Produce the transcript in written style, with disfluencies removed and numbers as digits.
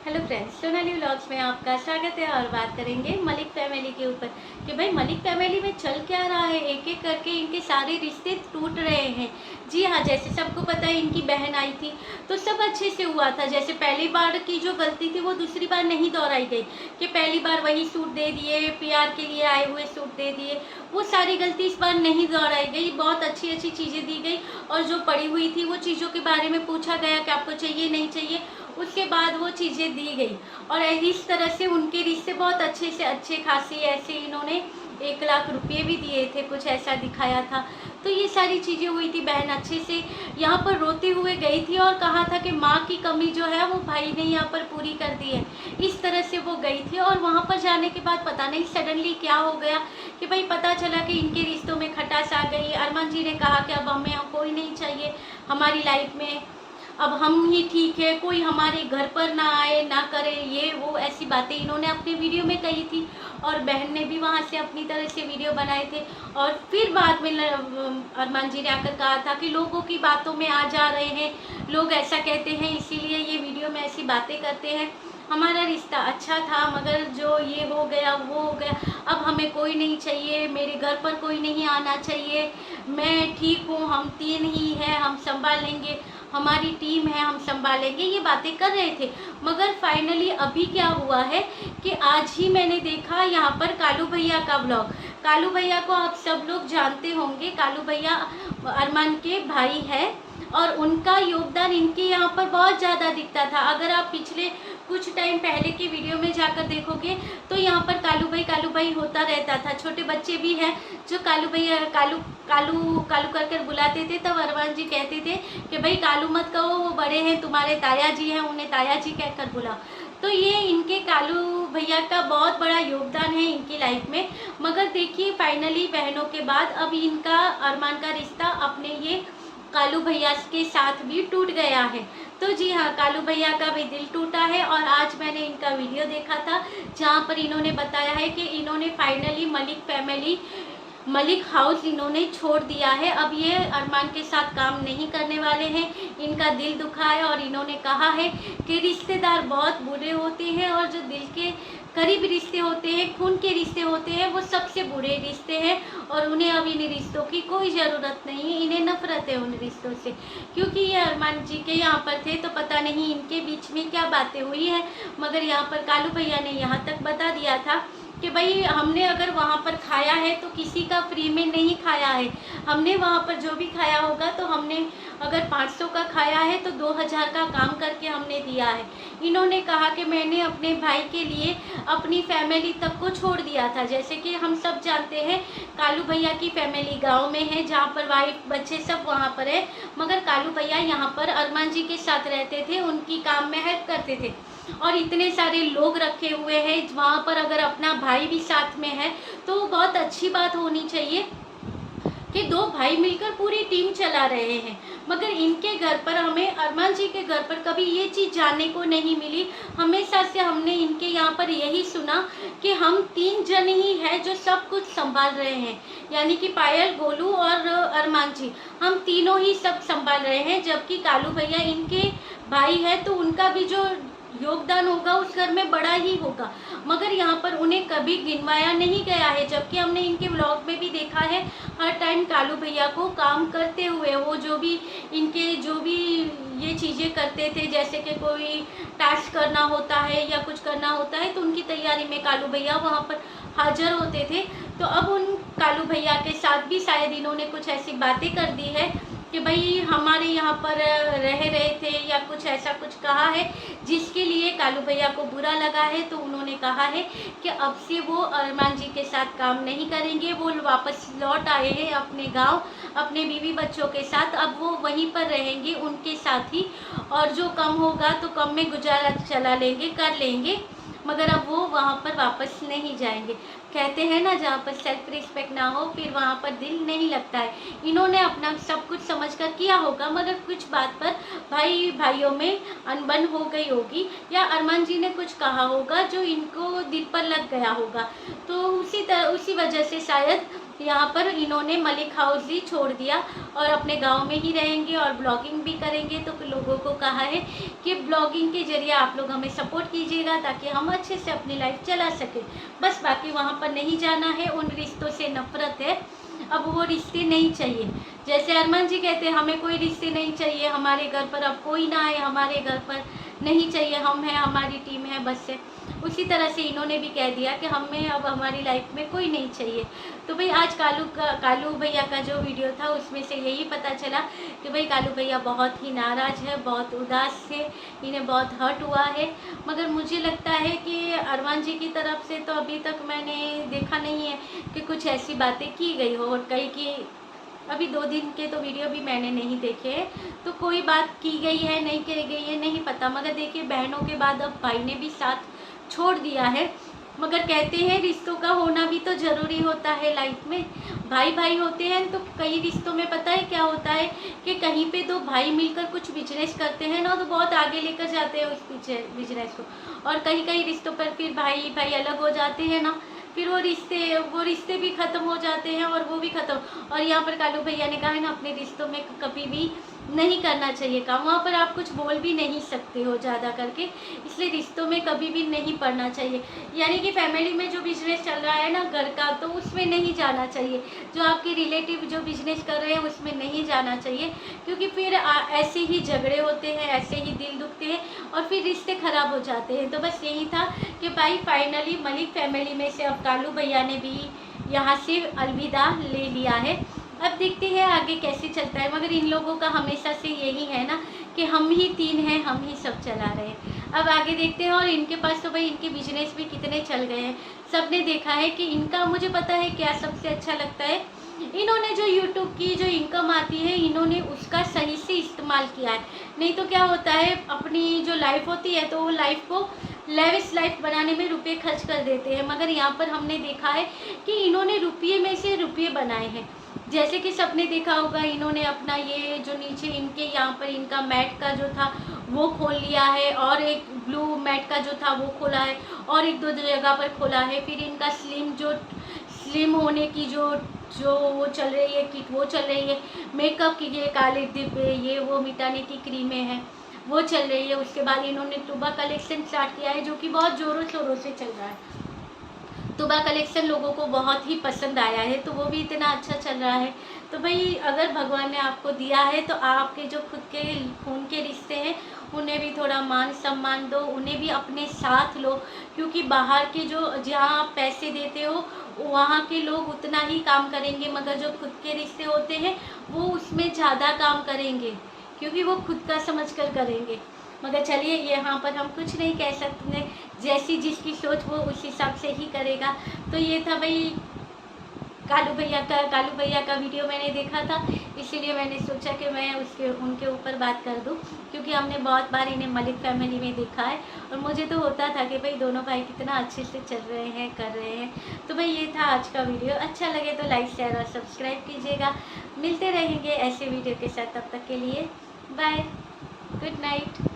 Hello friends, Sonali vlogs में आपका स्वागत है। और बात करेंगे मलिक फैमिली के ऊपर कि भाई मलिक फैमिली में चल क्या रहा है। एक एक करके इनके सारे रिश्ते टूट रहे हैं। जी हाँ, जैसे सबको पता है इनकी बहन आई थी तो सब अच्छे से हुआ था। जैसे पहली बार की जो गलती थी वो दूसरी बार नहीं दोहराई गई कि पहली बार वही सूट दे दिए, प्यार के लिए आए हुए सूट दे दिए। वो सारी गलती इस बार नहीं दोहराई गई। बहुत अच्छी अच्छी चीज़ें दी गई और जो पड़ी हुई थी वो चीज़ों के बारे में पूछा गया कि आपको चाहिए नहीं चाहिए, उसके बाद वो चीज़ें दी गई। और इस तरह से उनके रिश्ते बहुत अच्छे से अच्छे खासे ऐसे इन्होंने 1 लाख रुपये भी दिए थे, कुछ ऐसा दिखाया था। तो ये सारी चीज़ें हुई थी। बहन अच्छे से यहाँ पर रोते हुए गई थी और कहा था कि माँ की कमी जो है वो भाई ने यहाँ पर पूरी कर दी है। इस तरह से वो गई थी और वहाँ पर जाने के बाद पता नहीं सडनली क्या हो गया कि भाई पता चला कि इनके रिश्तों में खटास आ गई। अरमान जी ने कहा कि अब हमें कोई नहीं चाहिए हमारी लाइफ में, अब हम ही ठीक है, कोई हमारे घर पर ना आए ना करे, ये वो ऐसी बातें इन्होंने अपने वीडियो में कही थी। और बहन ने भी वहाँ से अपनी तरह से वीडियो बनाए थे। और फिर बाद में अरमान जी ने आकर कहा था कि लोगों की बातों में आ जा रहे हैं, लोग ऐसा कहते हैं इसीलिए ये वीडियो में ऐसी बातें करते हैं। हमारा रिश्ता अच्छा था मगर जो ये हो गया वो हो गया, अब हमें कोई नहीं चाहिए, मेरे घर पर कोई नहीं आना चाहिए, मैं ठीक हूँ, हम 3 ही हैं, हम संभाल लेंगे, हमारी टीम है, हम संभालेंगे, ये बातें कर रहे थे। मगर फाइनली अभी क्या हुआ है कि आज ही मैंने देखा यहाँ पर कालू भैया का ब्लॉग। कालू भैया को आप सब लोग जानते होंगे। कालू भैया अरमान के भाई है और उनका योगदान इनके यहाँ पर बहुत ज़्यादा दिखता था। अगर आप पिछले कुछ टाइम पहले की वीडियो में जाकर देखोगे तो यहाँ पर कालू भाई होता रहता था। छोटे बच्चे भी हैं जो कालू भैया कालू कालू कालू कर कर बुलाते थे। तब अरमान जी कहते थे कि भाई कालू मत कहो, वो बड़े हैं, तुम्हारे ताया जी हैं, उन्हें ताया जी कहकर बुलाओ। तो ये इनके कालू भैया का बहुत बड़ा योगदान है इनकी लाइफ में। मगर देखिए फाइनली बहनों के बाद अब इनका अरमान का रिश्ता अपने ये कालू भैया के साथ भी टूट गया है। तो जी हाँ, कालू भैया का भी दिल टूटा है। और आज मैंने इनका वीडियो देखा था जहाँ पर इन्होंने बताया है कि इन्होंने फाइनली मलिक हाउस इन्होंने छोड़ दिया है। अब ये अरमान के साथ काम नहीं करने वाले हैं। इनका दिल दुखा है और इन्होंने कहा है कि रिश्तेदार बहुत बुरे होते हैं और जो दिल के करीब रिश्ते होते हैं, खून के रिश्ते होते हैं, वो सबसे बुरे रिश्ते हैं। और उन्हें अब इन रिश्तों की कोई ज़रूरत नहीं है, इन्हें नफरत है उन रिश्तों से। क्योंकि ये अरमान जी के यहाँ पर थे तो पता नहीं इनके बीच में क्या बातें हुई हैं। मगर यहाँ पर कालू भैया ने यहाँ तक बता दिया था कि भाई हमने अगर वहाँ पर खाया है तो किसी का फ्री में नहीं खाया है। हमने वहाँ पर जो भी खाया होगा तो हमने अगर 500 का खाया है तो 2000 का काम करके हमने दिया है। इन्होंने कहा कि मैंने अपने भाई के लिए अपनी फैमिली तक को छोड़ दिया था। जैसे कि हम सब जानते हैं कालू भैया की फैमिली गांव में है जहाँ पर वाइफ बच्चे सब वहाँ पर है। मगर कालू भैया यहाँ पर अरमान जी के साथ रहते थे, उनकी काम में हेल्प करते थे। और इतने सारे लोग रखे हुए हैं वहाँ पर, अगर अपना भाई भी साथ में है तो बहुत अच्छी बात होनी चाहिए कि 2 भाई मिलकर पूरी टीम चला रहे हैं। मगर इनके घर पर, हमें अरमान जी के घर पर कभी ये चीज़ जानने को नहीं मिली। हमेशा से हमने इनके यहाँ पर यही सुना कि हम 3 जन ही हैं जो सब कुछ संभाल रहे हैं, यानी कि पायल, गोलू और अरमान जी, हम तीनों ही सब संभाल रहे हैं। जबकि कालू भैया इनके भाई है तो उनका भी जो योगदान होगा उस घर में बड़ा ही होगा। मगर यहाँ पर उन्हें कभी गिनवाया नहीं गया है। जबकि हमने इनके व्लॉग में भी देखा है हर टाइम कालू भैया को काम करते हुए, वो जो भी ये चीज़ें करते थे, जैसे कि कोई टास्क करना होता है या कुछ करना होता है तो उनकी तैयारी में कालू भैया वहाँ पर हाजिर होते थे। तो अब उन कालू भैया के साथ भी शायद इन्होंने कुछ ऐसी बातें कर दी है कि भाई हमारे यहाँ पर रह रहे थे या कुछ ऐसा कुछ कहा है जिसके लिए कालू भैया को बुरा लगा है। तो उन्होंने कहा है कि अब से वो अरमान जी के साथ काम नहीं करेंगे। वो वापस लौट आए हैं अपने गांव अपने बीवी बच्चों के साथ, अब वो वहीं पर रहेंगे उनके साथ ही। और जो कम होगा तो कम में गुजारा चला लेंगे, कर लेंगे, मगर अब वो वहाँ पर वापस नहीं जाएंगे। कहते हैं ना, जहाँ पर सेल्फ रिस्पेक्ट ना हो फिर वहाँ पर दिल नहीं लगता है। इन्होंने अपना सब कुछ समझकर किया होगा मगर कुछ बात पर भाइयों में अनबन हो गई होगी। होगी या अरमान जी ने कुछ कहा होगा जो इनको दिल पर लग गया होगा। तो उसी वजह से शायद यहाँ पर इन्होंने मलिक हाउस ही छोड़ दिया और अपने गांव में ही रहेंगे और ब्लॉगिंग भी करेंगे। तो लोगों को कहा है कि ब्लॉगिंग के जरिए आप लोग हमें सपोर्ट कीजिएगा ताकि हम अच्छे से अपनी लाइफ चला सकें। बस बाकी वहाँ पर नहीं जाना है, उन रिश्तों से नफरत है, अब वो रिश्ते नहीं चाहिए। जैसे अरमान जी कहते हैं हमें कोई रिश्ते नहीं चाहिए, हमारे घर पर अब कोई ना आए, हमारे घर पर नहीं चाहिए, हम हैं, हमारी टीम है, बस है। उसी तरह से इन्होंने भी कह दिया कि हमें अब हमारी लाइफ में कोई नहीं चाहिए। तो भाई आज कालू भैया का जो वीडियो था उसमें से यही पता चला कि भाई कालू भैया बहुत ही नाराज़ है, बहुत उदास है, इन्हें बहुत हर्ट हुआ है। मगर मुझे लगता है कि अरमान जी की तरफ से तो अभी तक मैंने देखा नहीं है कि कुछ ऐसी बातें की गई हो, और कई की अभी 2 दिन के तो वीडियो भी मैंने नहीं देखे, तो कोई बात की गई है नहीं की गई है नहीं पता। मगर देखिए बहनों के बाद अब भाई ने भी साथ छोड़ दिया है। मगर कहते हैं रिश्तों का होना भी तो ज़रूरी होता है लाइफ में। भाई भाई होते हैं तो कई रिश्तों में पता है क्या होता है कि कहीं पे दो भाई मिलकर कुछ बिजनेस करते हैं ना, तो बहुत आगे लेकर जाते हैं उस बिजनेस को। और कई कई रिश्तों पर फिर भाई भाई अलग हो जाते हैं ना, फिर वो रिश्ते भी ख़त्म हो जाते हैं और वो भी ख़त्म। और यहाँ पर कालू भैया ने कहा है ना, अपने रिश्तों में कभी भी नहीं करना चाहिए काम, वहाँ पर आप कुछ बोल भी नहीं सकते हो ज़्यादा करके, इसलिए रिश्तों में कभी भी नहीं पड़ना चाहिए। यानी कि फैमिली में जो बिजनेस चल रहा है ना घर का, तो उसमें नहीं जाना चाहिए। जो आपके रिलेटिव जो बिजनेस कर रहे हैं उसमें नहीं जाना चाहिए, क्योंकि फिर ऐसे ही झगड़े होते हैं, ऐसे ही दिल दुखते हैं और फिर रिश्ते ख़राब हो जाते हैं। तो बस यही था कि भाई फाइनली मलिक फैमिली में से अब कालू भैया ने भी यहाँ से अलविदा ले लिया है। अब देखते हैं आगे कैसे चलता है। मगर इन लोगों का हमेशा से यही है ना कि हम ही 3 हैं, हम ही सब चला रहे हैं। अब आगे देखते हैं। और इनके पास तो भाई इनके बिजनेस भी कितने चल गए हैं, सबने देखा है कि इनका, मुझे पता है क्या सबसे अच्छा लगता है, इन्होंने जो यूट्यूब की जो इनकम आती है इन्होंने उसका सही से इस्तेमाल किया है। नहीं तो क्या होता है, अपनी जो लाइफ होती है तो वो लाइफ को लेविश लाइफ बनाने में रुपये खर्च कर देते हैं। मगर यहाँ पर हमने देखा है कि इन्होंने रुपये में से रुपये बनाए हैं। जैसे कि सबने देखा होगा, इन्होंने अपना ये जो नीचे इनके यहाँ पर इनका मैट का जो था वो खोल लिया है, और एक ब्लू मैट का जो था वो खोला है, और एक 2 जगह पर खोला है। फिर इनका स्लिम होने की जो वो चल रही है किट, वो चल रही है। मेकअप की ये काले डिब्बे, ये वो मिटाने की क्रीमें हैं, वो चल रही है। उसके बाद इन्होंने टूबा कलेक्शन स्टार्ट किया है, जो कि बहुत ज़ोरों शोरों से चल रहा है। टूबा कलेक्शन लोगों को बहुत ही पसंद आया है, तो वो भी इतना अच्छा चल रहा है। तो भाई अगर भगवान ने आपको दिया है तो आपके जो खुद के खून के रिश्ते हैं उन्हें भी थोड़ा मान सम्मान दो, उन्हें भी अपने साथ लो। क्योंकि बाहर के जो जहाँ आप पैसे देते हो वहाँ के लोग उतना ही काम करेंगे, मगर जो खुद के रिश्ते होते हैं वो उसमें ज़्यादा काम करेंगे, क्योंकि वो खुद का समझ कर करेंगे। मगर चलिए यहाँ पर हम कुछ नहीं कह सकते, जैसी जिसकी सोच वो उस हिसाब से ही करेगा। तो ये था भाई कालू भैया का वीडियो मैंने देखा था, इसीलिए मैंने सोचा कि मैं उनके ऊपर बात कर दूं, क्योंकि हमने बहुत बार इन्हें मलिक फैमिली में देखा है और मुझे तो होता था कि भाई दोनों भाई कितना अच्छे से चल रहे हैं, कर रहे हैं। तो भाई ये था आज का वीडियो। अच्छा लगे तो लाइक शेयर और सब्सक्राइब कीजिएगा। मिलते रहेंगे ऐसे वीडियो के साथ, तब तक के लिए बाय, गुड नाइट।